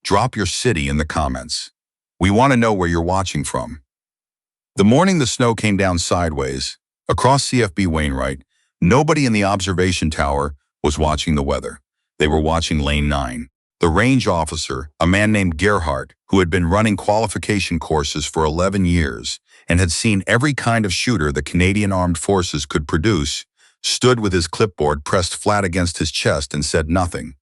Drop your city in the comments. We want to know where you're watching from. The morning the snow came down sideways, across CFB Wainwright, nobody in the observation tower was watching the weather. They were watching Lane 9. The range officer, a man named Gerhardt, who had been running qualification courses for 11 years and had seen every kind of shooter the Canadian Armed Forces could produce, stood with his clipboard pressed flat against his chest and said nothing.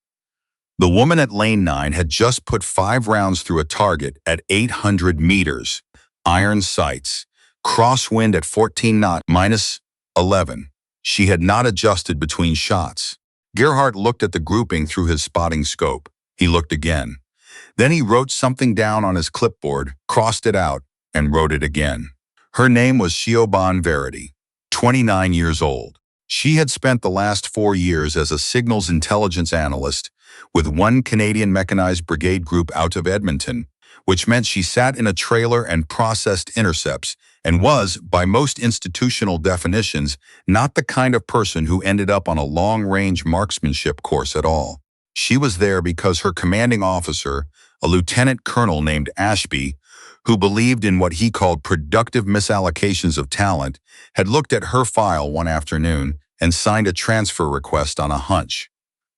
The woman at Lane 9 had just put 5 rounds through a target at 800 meters, iron sights, crosswind at 14 knot -11. She had not adjusted between shots. Gerhardt looked at the grouping through his spotting scope. He looked again. Then he wrote something down on his clipboard, crossed it out, and wrote it again. Her name was Siobhan Verity, 29 years old. She had spent the last 4 years as a signals intelligence analyst with 1 Canadian Mechanized Brigade group out of Edmonton, which meant she sat in a trailer and processed intercepts and was, by most institutional definitions, not the kind of person who ended up on a long-range marksmanship course at all. She was there because her commanding officer, a lieutenant colonel named Ashby, who believed in what he called productive misallocations of talent, had looked at her file one afternoon and signed a transfer request on a hunch.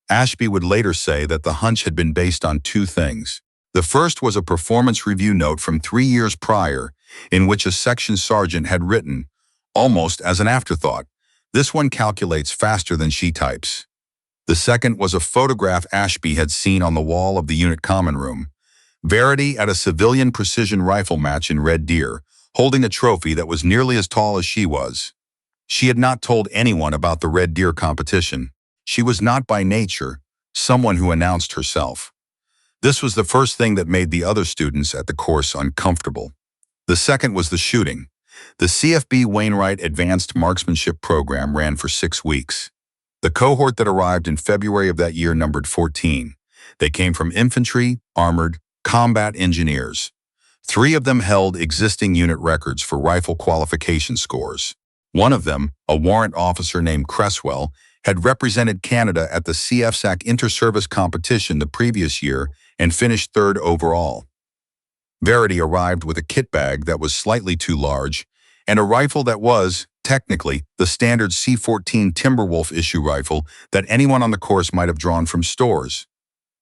Ashby would later say that the hunch had been based on 2 things. The first was a performance review note from 3 years prior, in which a section sergeant had written, almost as an afterthought, "This one calculates faster than she types." The second was a photograph Ashby had seen on the wall of the unit common room. Verity at a civilian precision rifle match in Red Deer, holding a trophy that was nearly as tall as she was. She had not told anyone about the Red Deer competition. She was not by nature someone who announced herself. This was the first thing that made the other students at the course uncomfortable. The second was the shooting. The CFB Wainwright Advanced Marksmanship program ran for 6 weeks. The cohort that arrived in February of that year numbered 14. They came from infantry, armored, combat engineers. 3 of them held existing unit records for rifle qualification scores. One of them, a warrant officer named Cresswell, had represented Canada at the CFSAC inter-service competition the previous year and finished 3rd overall. Verity arrived with a kit bag that was slightly too large and a rifle that was, technically, the standard C14 Timberwolf issue rifle that anyone on the course might have drawn from stores.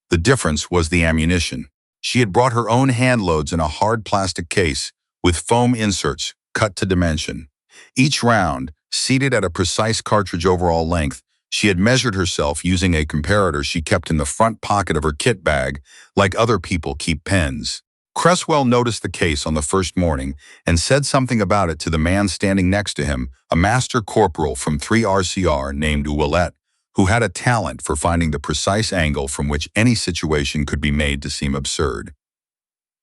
The difference was the ammunition. She had brought her own handloads in a hard plastic case with foam inserts cut to dimension. Each round, seated at a precise cartridge overall length, she had measured herself using a comparator she kept in the front pocket of her kit bag, like other people keep pens. Cresswell noticed the case on the first morning and said something about it to the man standing next to him, a master corporal from 3 RCR named Ouellette, who had a talent for finding the precise angle from which any situation could be made to seem absurd.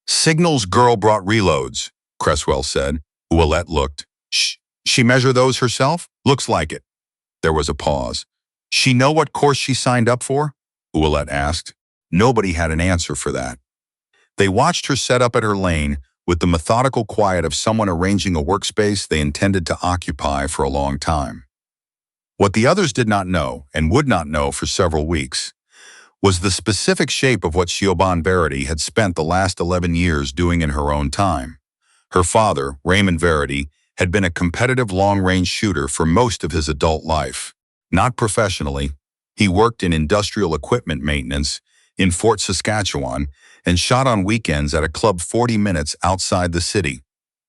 "Signals girl brought reloads," Cresswell said. Ouellette looked. She measure those herself? Looks like it." There was a pause. "She know what course she signed up for?" Ouellette asked. Nobody had an answer for that. They watched her set up at her lane with the methodical quiet of someone arranging a workspace they intended to occupy for a long time. What the others did not know, and would not know for several weeks, was the specific shape of what Siobhan Verity had spent the last 11 years doing in her own time. Her father, Raymond Verity, had been a competitive long-range shooter for most of his adult life. Not professionally, he worked in industrial equipment maintenance in Fort Saskatchewan and shot on weekends at a club 40 minutes outside the city,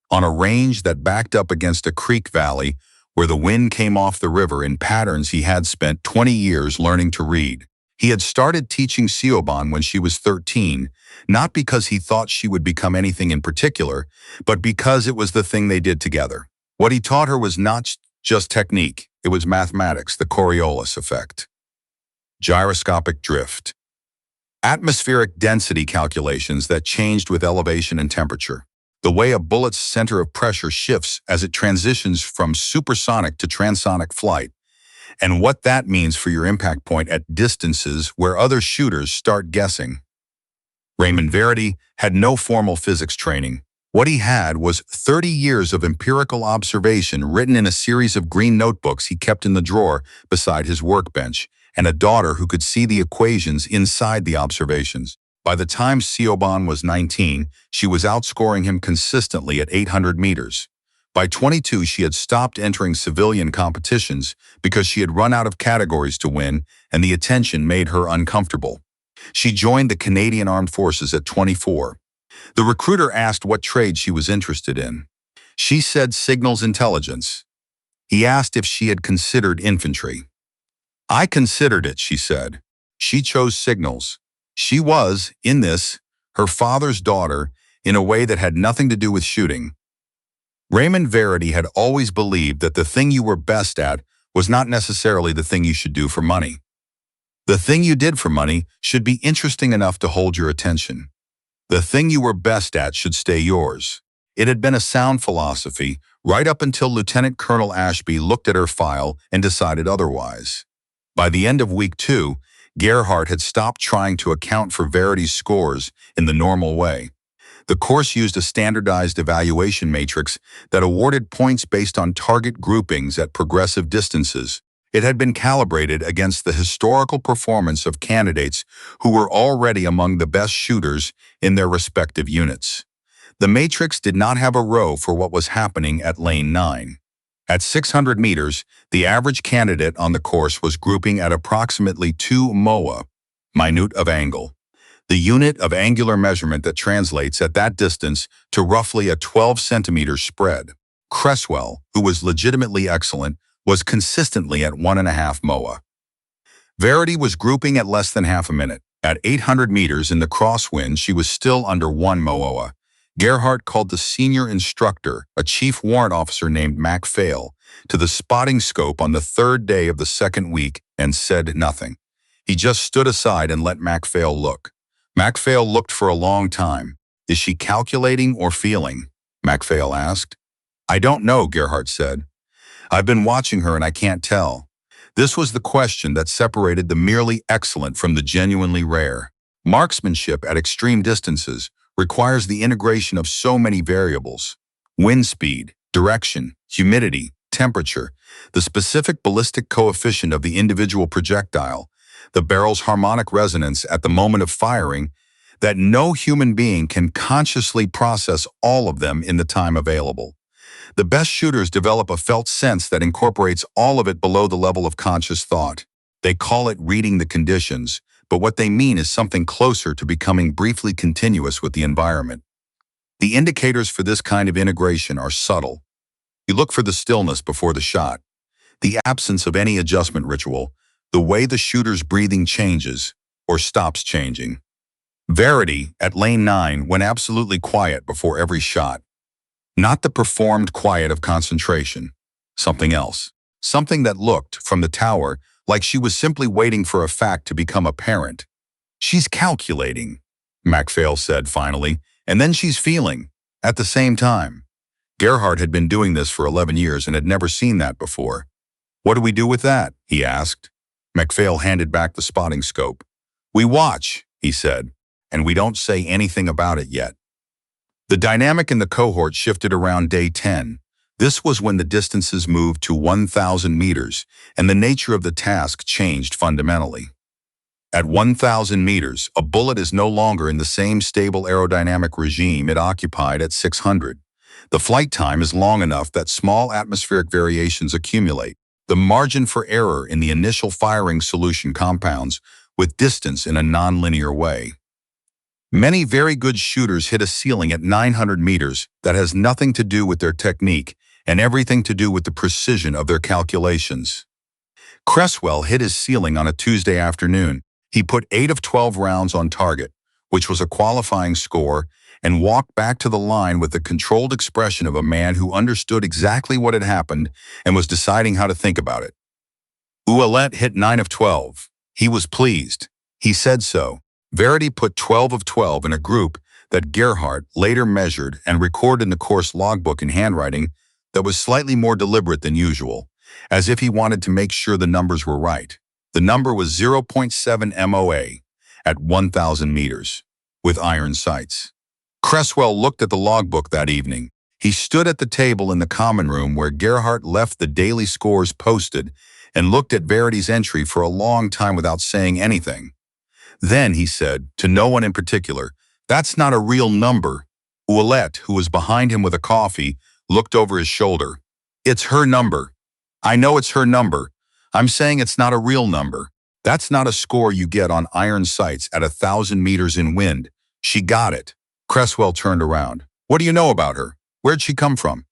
on a range that backed up against a creek valley where the wind came off the river in patterns he had spent 20 years learning to read. He had started teaching Siobhan when she was 13, not because he thought she would become anything in particular, but because it was the thing they did together. What he taught her was not just technique, it was mathematics, the Coriolis effect. Gyroscopic drift. Atmospheric density calculations that changed with elevation and temperature. The way a bullet's center of pressure shifts as it transitions from supersonic to transonic flight, and what that means for your impact point at distances where other shooters start guessing. Raymond Verity had no formal physics training. What he had was 30 years of empirical observation written in a series of green notebooks he kept in the drawer beside his workbench, and a daughter who could see the equations inside the observations. By the time Siobhan was 19, she was outscoring him consistently at 800 meters. By 22, she had stopped entering civilian competitions because she had run out of categories to win, and the attention made her uncomfortable. She joined the Canadian Armed Forces at 24. The recruiter asked what trade she was interested in. She said signals intelligence. He asked if she had considered infantry. I considered it, she said. She chose signals. She was, in this, her father's daughter in a way that had nothing to do with shooting. Raymond Verity had always believed that the thing you were best at was not necessarily the thing you should do for money. The thing you did for money should be interesting enough to hold your attention. The thing you were best at should stay yours. It had been a sound philosophy right up until Lieutenant Colonel Ashby looked at her file and decided otherwise. By the end of week 2, Gerhardt had stopped trying to account for Verity's scores in the normal way. The course used a standardized evaluation matrix that awarded points based on target groupings at progressive distances. It had been calibrated against the historical performance of candidates who were already among the best shooters in their respective units. The matrix did not have a row for what was happening at lane 9. At 600 meters, the average candidate on the course was grouping at approximately 2 MOA, minute of angle, the unit of angular measurement that translates at that distance to roughly a 12-centimeter spread. Cresswell, who was legitimately excellent, was consistently at 1.5 MOA. Verity was grouping at less than half a minute. At 800 meters in the crosswind, she was still under 1 MOA. Gerhardt called the senior instructor, a chief warrant officer named MacPhail, to the spotting scope on the 3rd day of the 2nd week and said nothing. He just stood aside and let MacPhail look. MacPhail looked for a long time. Is she calculating or feeling? MacPhail asked. I don't know, Gerhardt said. I've been watching her and I can't tell. This was the question that separated the merely excellent from the genuinely rare. Marksmanship at extreme distances requires the integration of so many variables: wind speed, direction, humidity, temperature, the specific ballistic coefficient of the individual projectile, the barrel's harmonic resonance at the moment of firing, that no human being can consciously process all of them in the time available. The best shooters develop a felt sense that incorporates all of it below the level of conscious thought. They call it reading the conditions, but what they mean is something closer to becoming briefly continuous with the environment. The indicators for this kind of integration are subtle. You look for the stillness before the shot, the absence of any adjustment ritual, the way the shooter's breathing changes or stops changing. Verity, at lane 9, went absolutely quiet before every shot. Not the performed quiet of concentration. Something else. Something that looked, from the tower, like she was simply waiting for a fact to become apparent. She's calculating, MacPhail said finally, and then she's feeling, at the same time. Gerhardt had been doing this for 11 years and had never seen that before. What do we do with that? He asked. MacPhail handed back the spotting scope. We watch, he said, and we don't say anything about it yet. The dynamic in the cohort shifted around day 10. This was when the distances moved to 1,000 meters, and the nature of the task changed fundamentally. At 1,000 meters, a bullet is no longer in the same stable aerodynamic regime it occupied at 600. The flight time is long enough that small atmospheric variations accumulate. The margin for error in the initial firing solution compounds with distance in a nonlinear way. Many very good shooters hit a ceiling at 900 meters that has nothing to do with their technique and everything to do with the precision of their calculations. Cresswell hit his ceiling on a Tuesday afternoon. He put 8 of 12 rounds on target, which was a qualifying score, and walked back to the line with the controlled expression of a man who understood exactly what had happened and was deciding how to think about it. Ouellet hit 9 of 12. He was pleased. He said so. Verity put 12 of 12 in a group that Gerhardt later measured and recorded in the course logbook in handwriting that was slightly more deliberate than usual, as if he wanted to make sure the numbers were right. The number was 0.7 MOA at 1,000 meters, with iron sights. Cresswell looked at the logbook that evening. He stood at the table in the common room where Gerhardt left the daily scores posted and looked at Verity's entry for a long time without saying anything. Then he said, to no one in particular, "That's not a real number." Ouellette, who was behind him with a coffee, looked over his shoulder. "It's her number. I know it's her number. I'm saying it's not a real number. That's not a score you get on iron sights at 1,000 meters in wind. She got it." Cresswell turned around. "What do you know about her? Where'd she come from?"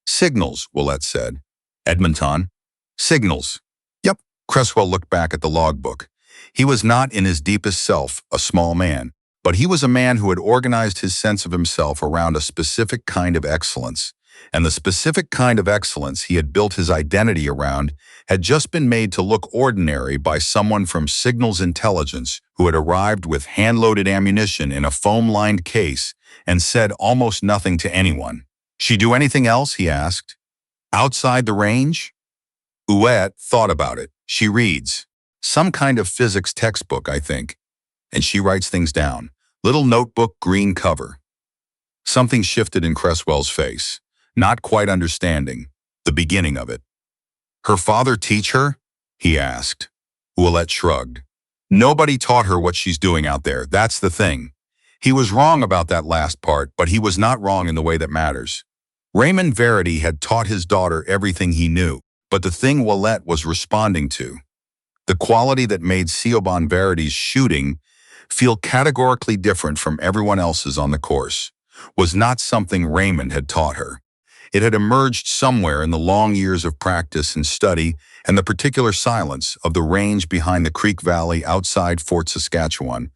"Signals," Ouellette said. "Edmonton?" "Signals." "Yep." Cresswell looked back at the logbook. He was not in his deepest self a small man, but he was a man who had organized his sense of himself around a specific kind of excellence. And the specific kind of excellence he had built his identity around had just been made to look ordinary by someone from Signals Intelligence who had arrived with hand-loaded ammunition in a foam-lined case and said almost nothing to anyone. "She do anything else?" he asked. "Outside the range?" Ouellette thought about it. "She reads. Some kind of physics textbook, I think. And she writes things down. Little notebook, green cover." Something shifted in Cresswell's face. Not quite understanding. The beginning of it. "Her father teach her?" he asked. Ouellette shrugged. "Nobody taught her what she's doing out there. That's the thing." He was wrong about that last part, but he was not wrong in the way that matters. Raymond Verity had taught his daughter everything he knew, but the thing Ouellette was responding to, the quality that made Siobhan Verity's shooting feel categorically different from everyone else's on the course, was not something Raymond had taught her. It had emerged somewhere in the long years of practice and study and the particular silence of the range behind the Creek Valley outside Fort Saskatchewan,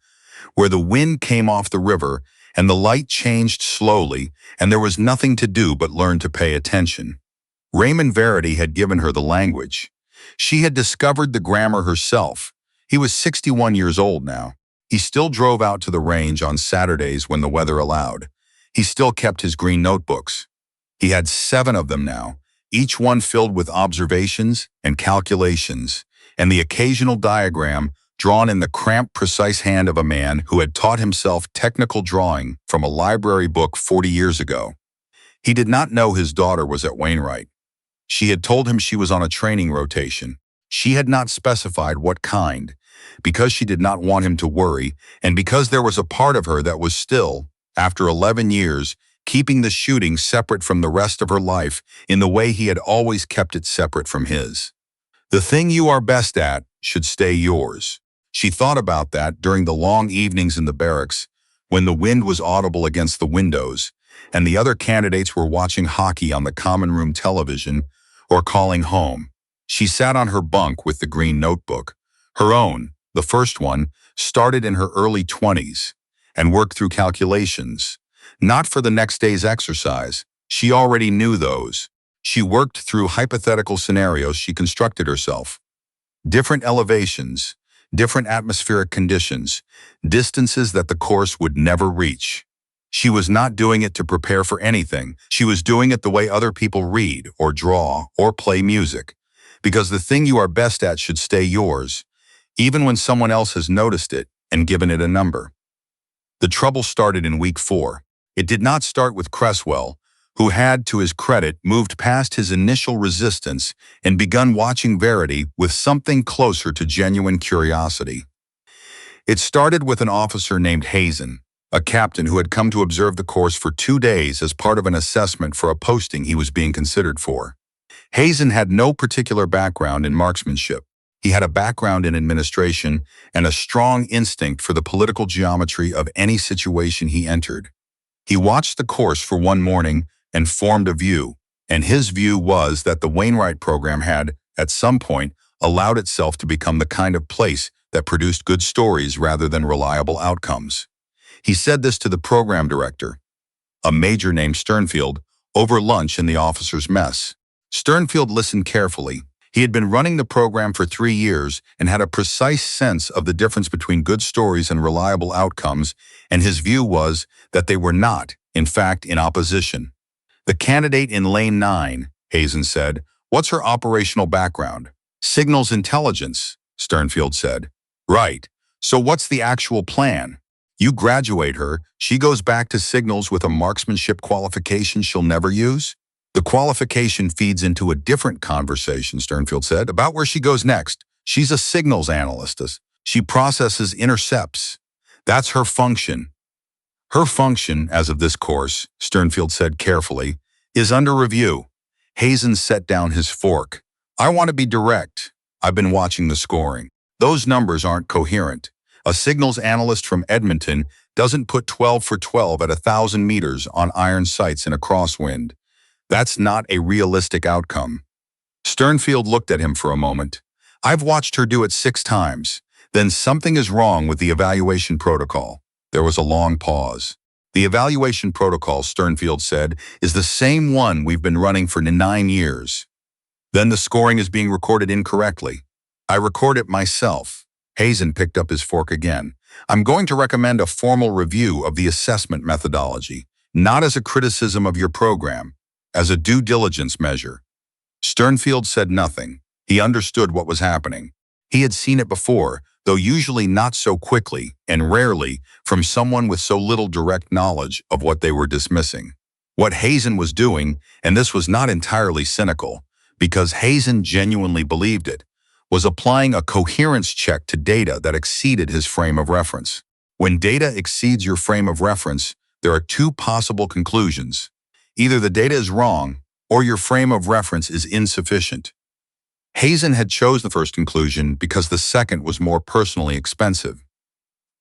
where the wind came off the river and the light changed slowly and there was nothing to do but learn to pay attention. Raymond Verity had given her the language. She had discovered the grammar herself. He was 61 years old now. He still drove out to the range on Saturdays when the weather allowed. He still kept his green notebooks. He had 7 of them now, each one filled with observations and calculations, and the occasional diagram drawn in the cramped, precise hand of a man who had taught himself technical drawing from a library book 40 years ago. He did not know his daughter was at Wainwright. She had told him she was on a training rotation. She had not specified what kind, because she did not want him to worry, and because there was a part of her that was still, after 11 years, keeping the shooting separate from the rest of her life in the way he had always kept it separate from his. The thing you are best at should stay yours. She thought about that during the long evenings in the barracks, when the wind was audible against the windows, and the other candidates were watching hockey on the common room television or calling home. She sat on her bunk with the green notebook. Her own, the first one, started in her early 20s, and worked through calculations. Not for the next day's exercise. She already knew those. She worked through hypothetical scenarios she constructed herself. Different elevations, different atmospheric conditions, distances that the course would never reach. She was not doing it to prepare for anything. She was doing it the way other people read or draw or play music. Because the thing you are best at should stay yours, even when someone else has noticed it and given it a number. The trouble started in week 4. It did not start with Cresswell, who had, to his credit, moved past his initial resistance and begun watching Verity with something closer to genuine curiosity. It started with an officer named Hazen, a captain who had come to observe the course for 2 days as part of an assessment for a posting he was being considered for. Hazen had no particular background in marksmanship. He had a background in administration and a strong instinct for the political geometry of any situation he entered. He watched the course for one morning and formed a view, and his view was that the Wainwright program had, at some point, allowed itself to become the kind of place that produced good stories rather than reliable outcomes. He said this to the program director, a major named Sternfield, over lunch in the officers' mess. Sternfield listened carefully. He had been running the program for 3 years and had a precise sense of the difference between good stories and reliable outcomes, and his view was that they were not, in fact, in opposition. "The candidate in lane 9, Hazen said, "what's her operational background?" "Signals intelligence," Sternfield said. "Right. So what's the actual plan? You graduate her, she goes back to Signals with a marksmanship qualification she'll never use?" "The qualification feeds into a different conversation," Sternfield said, "about where she goes next. She's a signals analyst. She processes intercepts. That's her function. Her function, as of this course, Sternfield said carefully, is under review. Hazen set down his fork. I want to be direct. I've been watching the scoring. Those numbers aren't coherent. A signals analyst from Edmonton doesn't put 12 for 12 at 1,000 meters on iron sights in a crosswind. That's not a realistic outcome. Sternfield looked at him for a moment. I've watched her do it 6 times. Then something is wrong with the evaluation protocol. There was a long pause. The evaluation protocol, Sternfield said, is the same one we've been running for 9 years. Then the scoring is being recorded incorrectly. I record it myself. Hazen picked up his fork again. I'm going to recommend a formal review of the assessment methodology, not as a criticism of your program, as a due diligence measure. Sternfield said nothing. He understood what was happening. He had seen it before, though usually not so quickly, and rarely from someone with so little direct knowledge of what they were dismissing. What Hazen was doing, and this was not entirely cynical, because Hazen genuinely believed it, was applying a coherence check to data that exceeded his frame of reference. When data exceeds your frame of reference, there are 2 possible conclusions. Either the data is wrong, or your frame of reference is insufficient. Hazen had chosen the first conclusion because the second was more personally expensive.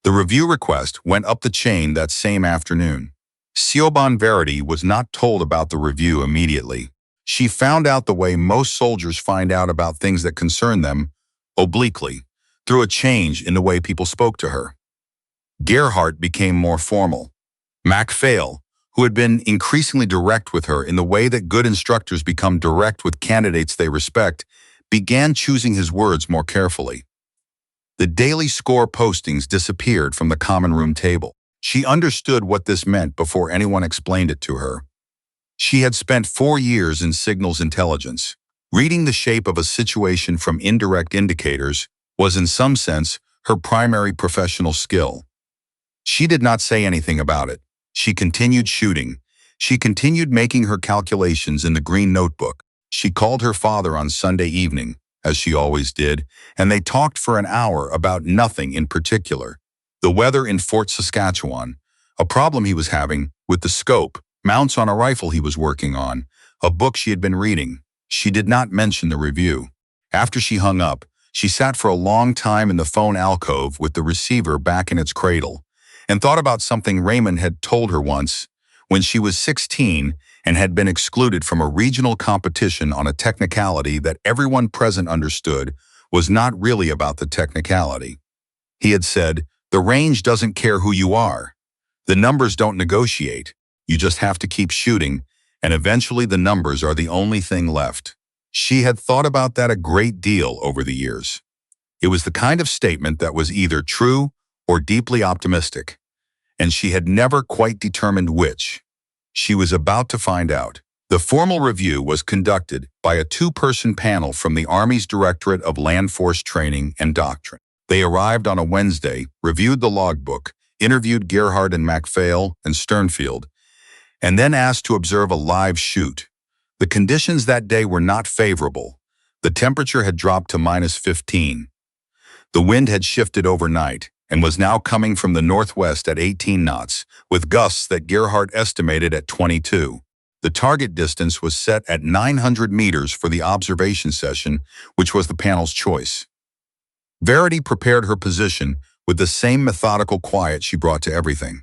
The review request went up the chain that same afternoon. Siobhan Verity was not told about the review immediately. She found out the way most soldiers find out about things that concern them, obliquely, through a change in the way people spoke to her. Gerhardt became more formal. MacPhail, who had been increasingly direct with her in the way that good instructors become direct with candidates they respect, began choosing his words more carefully. The daily score postings disappeared from the common room table. She understood what this meant before anyone explained it to her. She had spent 4 years in signals intelligence. Reading the shape of a situation from indirect indicators was in some sense her primary professional skill. She did not say anything about it. She continued shooting. She continued making her calculations in the green notebook. She called her father on Sunday evening, as she always did, and they talked for an hour about nothing in particular. The weather in Fort Saskatchewan, a problem he was having with the scope, mounts on a rifle he was working on, a book she had been reading. She did not mention the review. After she hung up, she sat for a long time in the phone alcove with the receiver back in its cradle, and thought about something Raymond had told her once when she was 16 and had been excluded from a regional competition on a technicality that everyone present understood was not really about the technicality. He had said, "The range doesn't care who you are. The numbers don't negotiate. You just have to keep shooting, and eventually the numbers are the only thing left." She had thought about that a great deal over the years. It was the kind of statement that was either true or deeply optimistic, and she had never quite determined which. She was about to find out. The formal review was conducted by a 2-person panel from the Army's Directorate of Land Force Training and Doctrine. They arrived on a Wednesday, reviewed the logbook, interviewed Gerhardt and MacPhail and Sternfield, and then asked to observe a live shoot. The conditions that day were not favorable. The temperature had dropped to -15. The wind had shifted overnight and was now coming from the northwest at 18 knots, with gusts that Gerhardt estimated at 22. The target distance was set at 900 meters for the observation session, which was the panel's choice. Verity prepared her position with the same methodical quiet she brought to everything.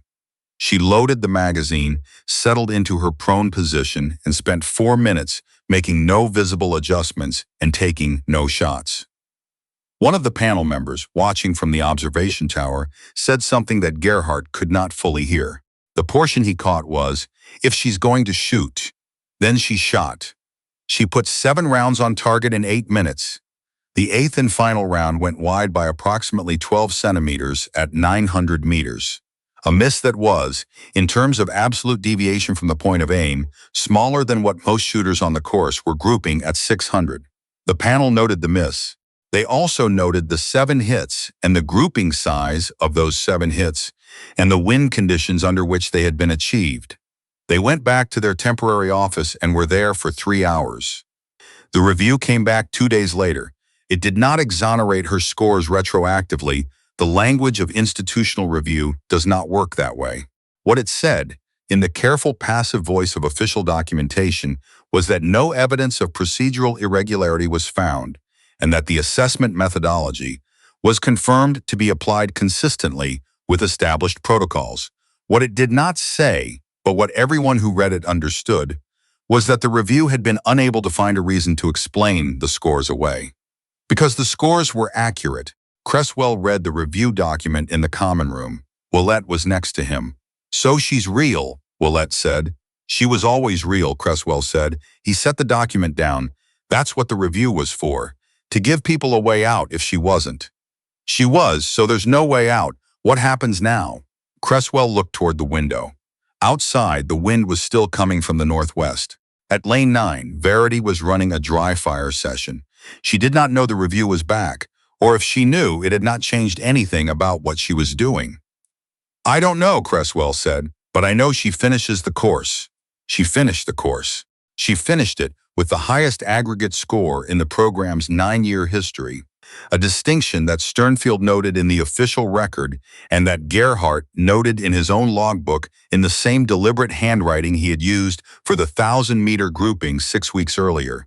She loaded the magazine, settled into her prone position, and spent 4 minutes making no visible adjustments and taking no shots. One of the panel members, watching from the observation tower, said something that Gerhardt could not fully hear. The portion he caught was, "If she's going to shoot, then she shot. She put 7 rounds on target in 8 minutes. The 8th and final round went wide by approximately 12 centimeters at 900 meters. A miss that was, in terms of absolute deviation from the point of aim, smaller than what most shooters on the course were grouping at 600. The panel noted the miss. They also noted the 7 hits and the grouping size of those 7 hits and the wind conditions under which they had been achieved. They went back to their temporary office and were there for 3 hours. The review came back 2 days later. It did not exonerate her scores retroactively. The language of institutional review does not work that way. What it said, in the careful passive voice of official documentation, was that no evidence of procedural irregularity was found, and that the assessment methodology was confirmed to be applied consistently with established protocols. What it did not say, but what everyone who read it understood, was that the review had been unable to find a reason to explain the scores away. Because the scores were accurate, Cresswell read the review document in the common room. Willett was next to him. "So she's real," Willett said. "She was always real," Cresswell said. He set the document down. "That's what the review was for, to give people a way out if she wasn't." "She was, so there's no way out. What happens now?" Cresswell looked toward the window. Outside, the wind was still coming from the northwest. At Lane 9, Verity was running a dry fire session. She did not know the review was back, or if she knew, it had not changed anything about what she was doing. "I don't know," Cresswell said, "but I know she finishes the course." She finished the course. She finished it with the highest aggregate score in the program's 9-year history, a distinction that Sternfield noted in the official record and that Gerhardt noted in his own logbook in the same deliberate handwriting he had used for the 1,000-meter grouping 6 weeks earlier.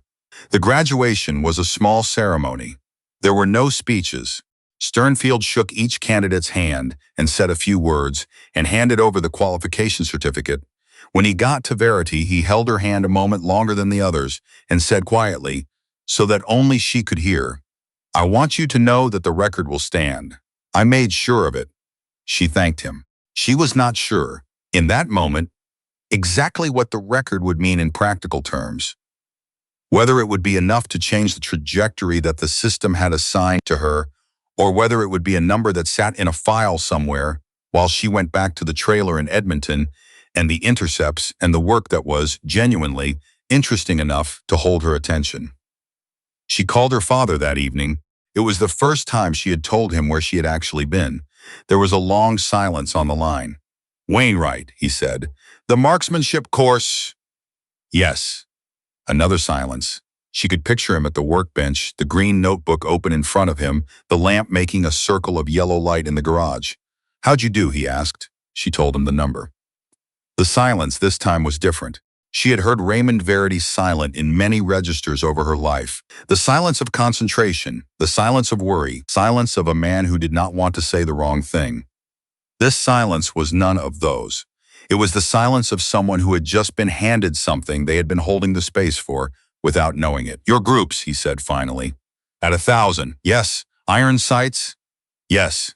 The graduation was a small ceremony. There were no speeches. Sternfield shook each candidate's hand and said a few words and handed over the qualification certificate. When he got to Verity, he held her hand a moment longer than the others and said quietly, so that only she could hear, "I want you to know that the record will stand. I made sure of it." She thanked him. She was not sure, in that moment, exactly what the record would mean in practical terms. Whether it would be enough to change the trajectory that the system had assigned to her, or whether it would be a number that sat in a file somewhere while she went back to the trailer in Edmonton and the intercepts and the work that was, genuinely, interesting enough to hold her attention. She called her father that evening. It was the first time she had told him where she had actually been. There was a long silence on the line. "Wainwright," he said. "The marksmanship course?" "Yes." Another silence. She could picture him at the workbench, the green notebook open in front of him, the lamp making a circle of yellow light in the garage. "How'd you do?" he asked. She told him the number. The silence this time was different. She had heard Raymond Verity silent in many registers over her life. The silence of concentration, the silence of worry, silence of a man who did not want to say the wrong thing. This silence was none of those. It was the silence of someone who had just been handed something they had been holding the space for without knowing it. "Your groups," he said finally. "At 1,000. Yes. Iron sights? Yes."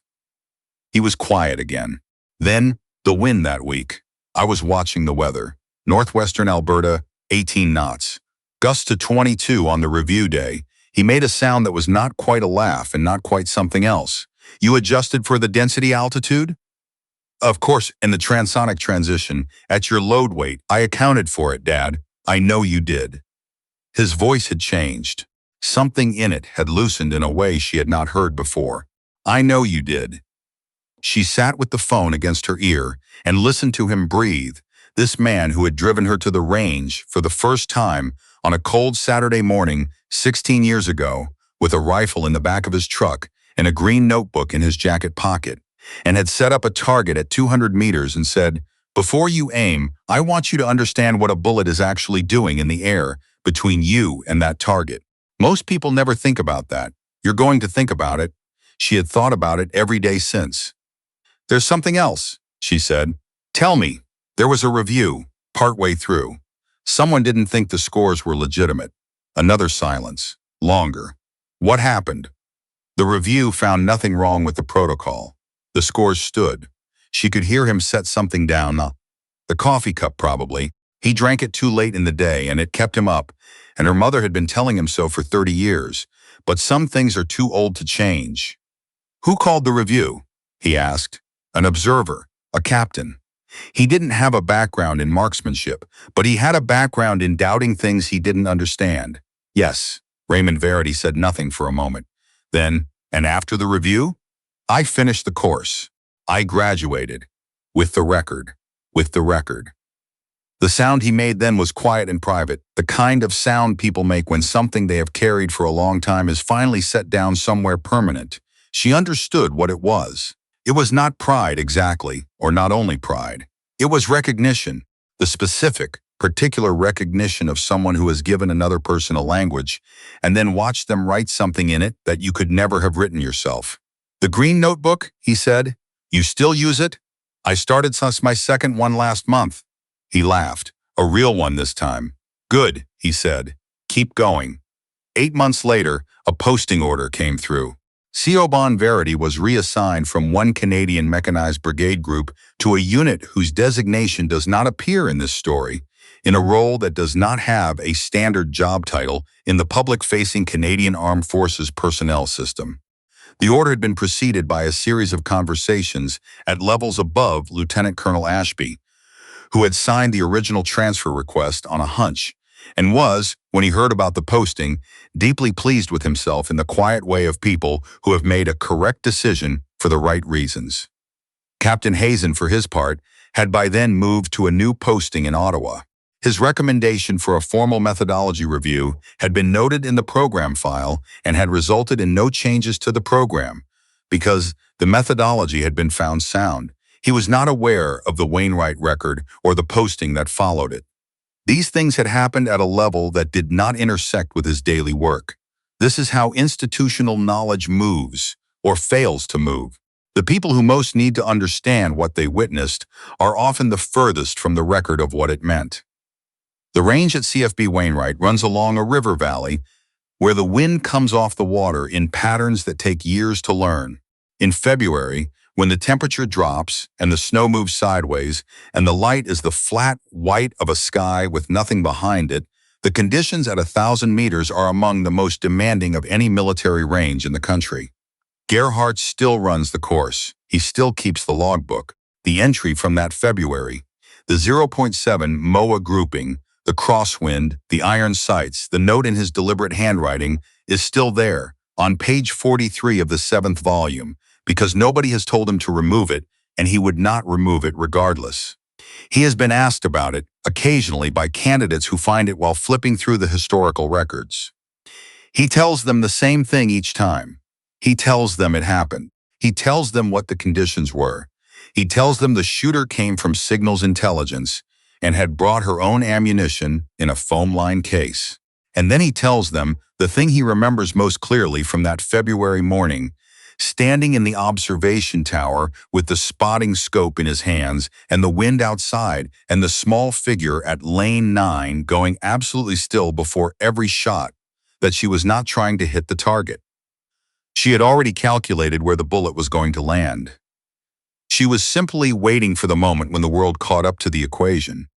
He was quiet again. Then, the wind that week. I was watching the weather. Northwestern Alberta, 18 knots. Gusts to 22 on the review day. He made a sound that was not quite a laugh and not quite something else. "You adjusted for the density altitude?" "Of course, in the transonic transition, at your load weight, I accounted for it, Dad. I know you did." His voice had changed. Something in it had loosened in a way she had not heard before. "I know you did." She sat with the phone against her ear and listened to him breathe, this man who had driven her to the range for the first time on a cold Saturday morning 16 years ago with a rifle in the back of his truck and a green notebook in his jacket pocket, and had set up a target at 200 meters and said, "Before you aim, I want you to understand what a bullet is actually doing in the air between you and that target." Most people never think about that. You're going to think about it. She had thought about it every day since. "There's something else," she said. "Tell me." There was a review, partway through. Someone didn't think the scores were legitimate. Another silence. Longer. "What happened?" The review found nothing wrong with the protocol. The scores stood. She could hear him set something down. The coffee cup, probably. He drank it too late in the day, and it kept him up, and her mother had been telling him so for 30 years. But some things are too old to change. "Who called the review?" he asked. "An observer, a captain." He didn't have a background in marksmanship, but he had a background in doubting things he didn't understand. "Yes." Raymond Verity said nothing for a moment. Then, "And after the review?" "I finished the course. I graduated. With the record. With the record." The sound he made then was quiet and private, the kind of sound people make when something they have carried for a long time is finally set down somewhere permanent. She understood what it was. It was not pride exactly, or not only pride. It was recognition, the specific, particular recognition of someone who has given another person a language and then watched them write something in it that you could never have written yourself. The green notebook, he said, you still use it? I started since my second one last month. He laughed, a real one this time. Good, he said. Keep going. 8 months later, a posting order came through. Siobhan Verity was reassigned from one Canadian mechanized brigade group to a unit whose designation does not appear in this story, in a role that does not have a standard job title in the public-facing Canadian Armed Forces personnel system. The order had been preceded by a series of conversations at levels above Lieutenant Colonel Ashby, who had signed the original transfer request on a hunch, and was, when he heard about the posting, deeply pleased with himself in the quiet way of people who have made a correct decision for the right reasons. Captain Hazen, for his part, had by then moved to a new posting in Ottawa. His recommendation for a formal methodology review had been noted in the program file and had resulted in no changes to the program, because the methodology had been found sound. He was not aware of the Wainwright record or the posting that followed it. These things had happened at a level that did not intersect with his daily work. This is how institutional knowledge moves, or fails to move. The people who most need to understand what they witnessed are often the furthest from the record of what it meant. The range at CFB Wainwright runs along a river valley where the wind comes off the water in patterns that take years to learn. In February, when the temperature drops and the snow moves sideways and the light is the flat white of a sky with nothing behind it, the conditions at 1,000 meters are among the most demanding of any military range in the country. Gerhardt still runs the course. He still keeps the logbook. The entry from that February, the 0.7 MOA grouping, the crosswind, the iron sights, the note in his deliberate handwriting is still there, on page 43 of the 7th volume, because nobody has told him to remove it, and he would not remove it regardless. He has been asked about it, occasionally by candidates who find it while flipping through the historical records. He tells them the same thing each time. He tells them it happened. He tells them what the conditions were. He tells them the shooter came from Signals Intelligence and had brought her own ammunition in a foam-lined case. And then he tells them the thing he remembers most clearly from that February morning, standing in the observation tower with the spotting scope in his hands and the wind outside and the small figure at lane 9 going absolutely still before every shot, that she was not trying to hit the target. She had already calculated where the bullet was going to land. She was simply waiting for the moment when the world caught up to the equation.